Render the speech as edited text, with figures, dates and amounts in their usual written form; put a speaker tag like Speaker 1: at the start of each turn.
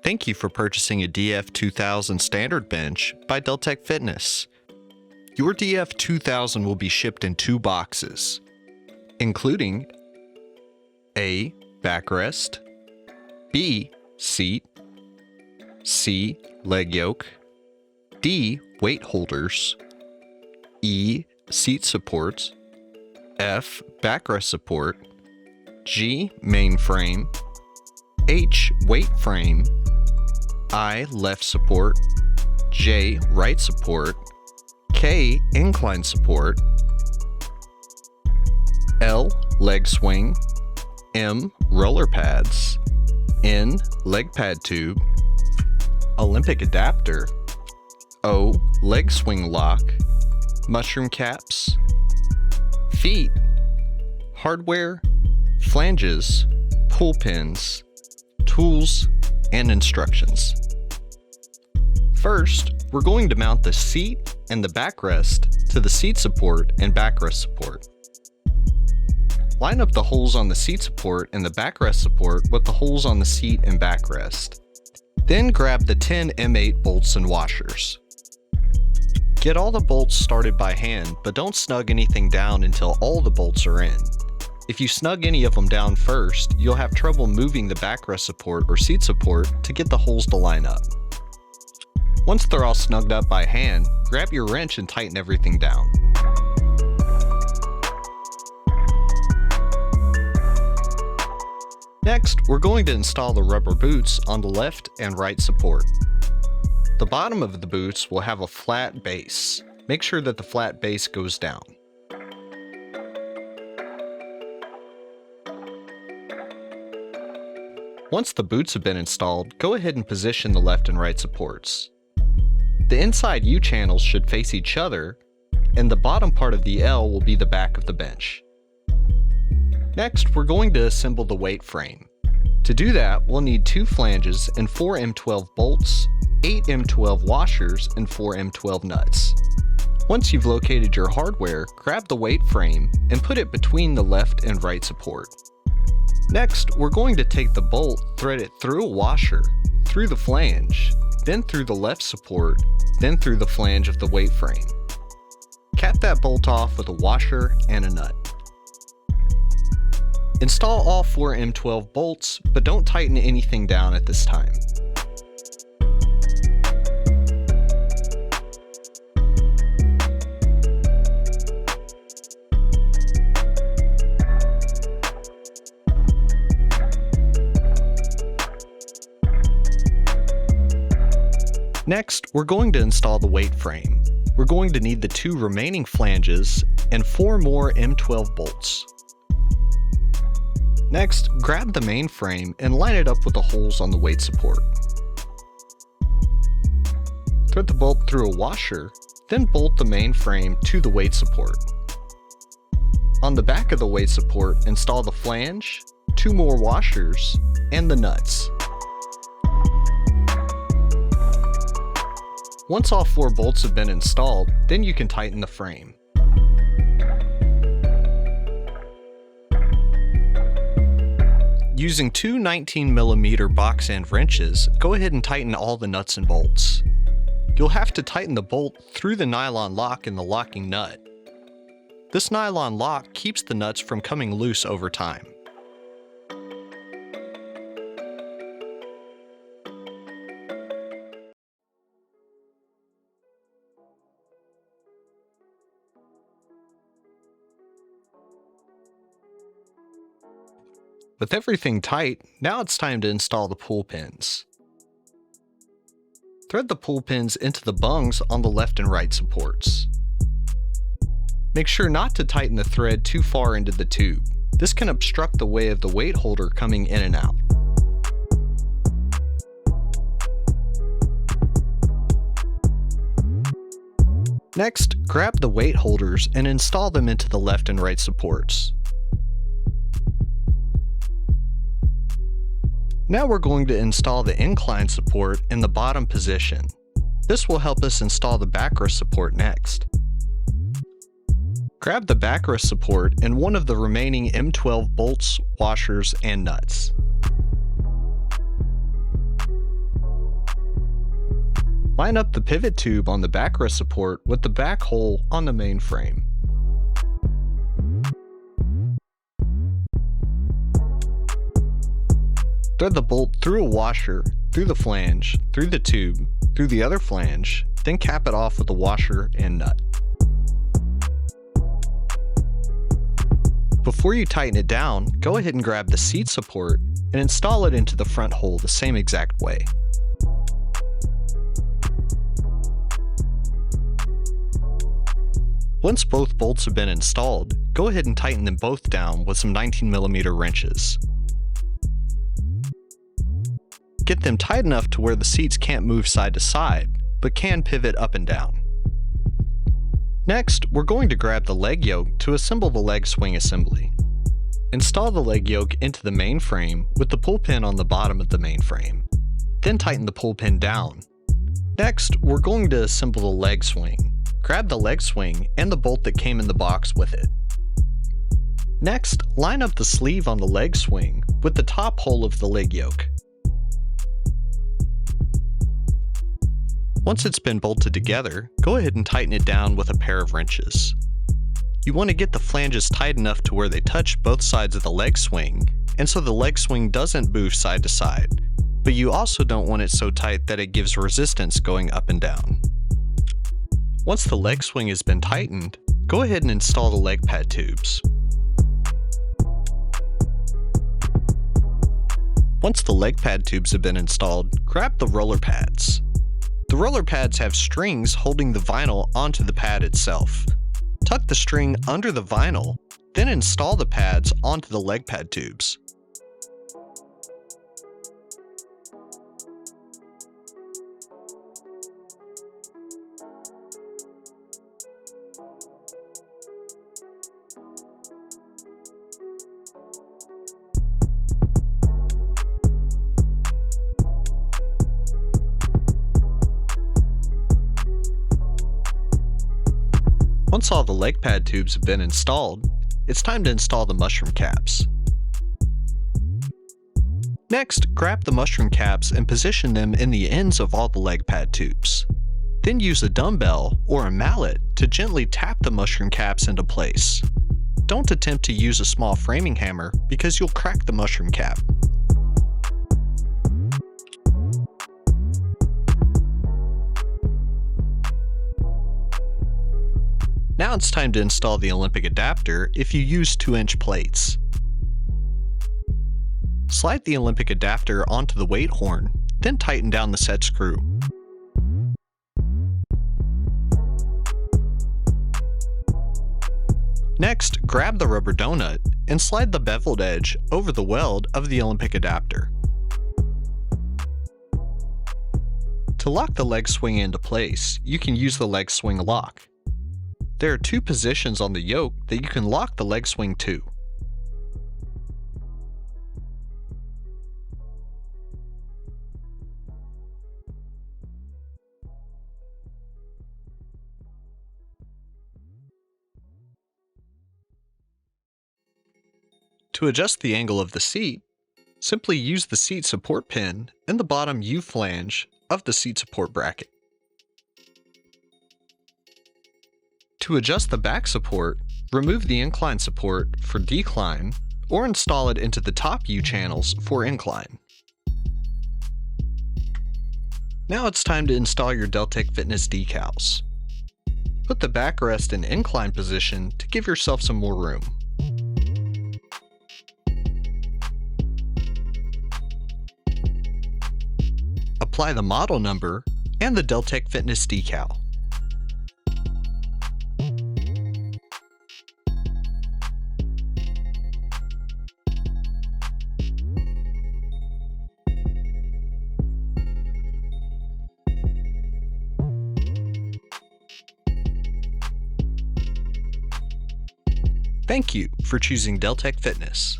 Speaker 1: Thank you for purchasing a DF2000 standard bench by Deltec Fitness. Your DF2000 will be shipped in 2 boxes, including A. Backrest, B. Seat, C. Leg yoke, D. Weight holders, E. Seat supports, F. Backrest support, G. Main frame, H. Weight frame, I. Left support, J. Right support, K. Incline support, L. Leg swing, M. Roller pads, N. Leg pad tube, Olympic adapter, O. Leg swing lock, mushroom caps, feet, hardware, flanges, pull pins, tools, and instructions. First, we're going to mount the seat and the backrest to the seat support and backrest support. Line up the holes on the seat support and the backrest support with the holes on the seat and backrest. Then grab the 10 M8 bolts and washers. Get all the bolts started by hand, but don't snug anything down until all the bolts are in. If you snug any of them down first, you'll have trouble moving the backrest support or seat support to get the holes to line up. Once they're all snugged up by hand, grab your wrench and tighten everything down. Next, we're going to install the rubber boots on the left and right support. The bottom of the boots will have a flat base. Make sure that the flat base goes down. Once the boots have been installed, go ahead and position the left and right supports. The inside U-channels should face each other, and the bottom part of the L will be the back of the bench. Next, we're going to assemble the weight frame. To do that, we'll need 2 flanges and 4 M12 bolts, 8 M12 washers, and 4 M12 nuts. Once you've located your hardware, grab the weight frame and put it between the left and right support. Next, we're going to take the bolt, thread it through a washer, through the flange, then through the left support, then through the flange of the weight frame. Cap that bolt off with a washer and a nut. Install all 4 M12 bolts, but don't tighten anything down at this time. Next, we're going to install the weight frame. We're going to need the 2 remaining flanges and 4 more M12 bolts. Next, grab the main frame and line it up with the holes on the weight support. Thread the bolt through a washer, then bolt the main frame to the weight support. On the back of the weight support, install the flange, 2 more washers, and the nuts. Once all 4 bolts have been installed, then you can tighten the frame. Using 2 19mm box end wrenches, go ahead and tighten all the nuts and bolts. You'll have to tighten the bolt through the nylon lock in the locking nut. This nylon lock keeps the nuts from coming loose over time. With everything tight, now it's time to install the pull pins. Thread the pull pins into the bungs on the left and right supports. Make sure not to tighten the thread too far into the tube. This can obstruct the way of the weight holder coming in and out. Next, grab the weight holders and install them into the left and right supports. Now we're going to install the incline support in the bottom position. This will help us install the backrest support next. Grab the backrest support and one of the remaining M12 bolts, washers, and nuts. Line up the pivot tube on the backrest support with the back hole on the main frame. Thread the bolt through a washer, through the flange, through the tube, through the other flange, then cap it off with a washer and nut. Before you tighten it down, go ahead and grab the seat support and install it into the front hole the same exact way. Once both bolts have been installed, go ahead and tighten them both down with some 19mm wrenches. Get them tight enough to where the seats can't move side to side, but can pivot up and down. Next, we're going to grab the leg yoke to assemble the leg swing assembly. Install the leg yoke into the main frame with the pull pin on the bottom of the main frame. Then tighten the pull pin down. Next, we're going to assemble the leg swing. Grab the leg swing and the bolt that came in the box with it. Next, line up the sleeve on the leg swing with the top hole of the leg yoke. Once it's been bolted together, go ahead and tighten it down with a pair of wrenches. You want to get the flanges tight enough to where they touch both sides of the leg swing, and so the leg swing doesn't move side to side, but you also don't want it so tight that it gives resistance going up and down. Once the leg swing has been tightened, go ahead and install the leg pad tubes. Once the leg pad tubes have been installed, grab the roller pads. The roller pads have strings holding the vinyl onto the pad itself. Tuck the string under the vinyl, then install the pads onto the leg pad tubes. Once all the leg pad tubes have been installed, it's time to install the mushroom caps. Next, grab the mushroom caps and position them in the ends of all the leg pad tubes. Then use a dumbbell or a mallet to gently tap the mushroom caps into place. Don't attempt to use a small framing hammer because you'll crack the mushroom cap. Now it's time to install the Olympic adapter if you use 2-inch plates. Slide the Olympic adapter onto the weight horn, then tighten down the set screw. Next, grab the rubber donut and slide the beveled edge over the weld of the Olympic adapter. To lock the leg swing into place, you can use the leg swing lock. There are two positions on the yoke that you can lock the leg swing to. To adjust the angle of the seat, simply use the seat support pin in the bottom U flange of the seat support bracket. To adjust the back support, remove the incline support for decline or install it into the top U channels for incline. Now it's time to install your Deltec Fitness decals. Put the backrest in incline position to give yourself some more room. Apply the model number and the Deltec Fitness decal. Thank you for choosing Deltec Fitness.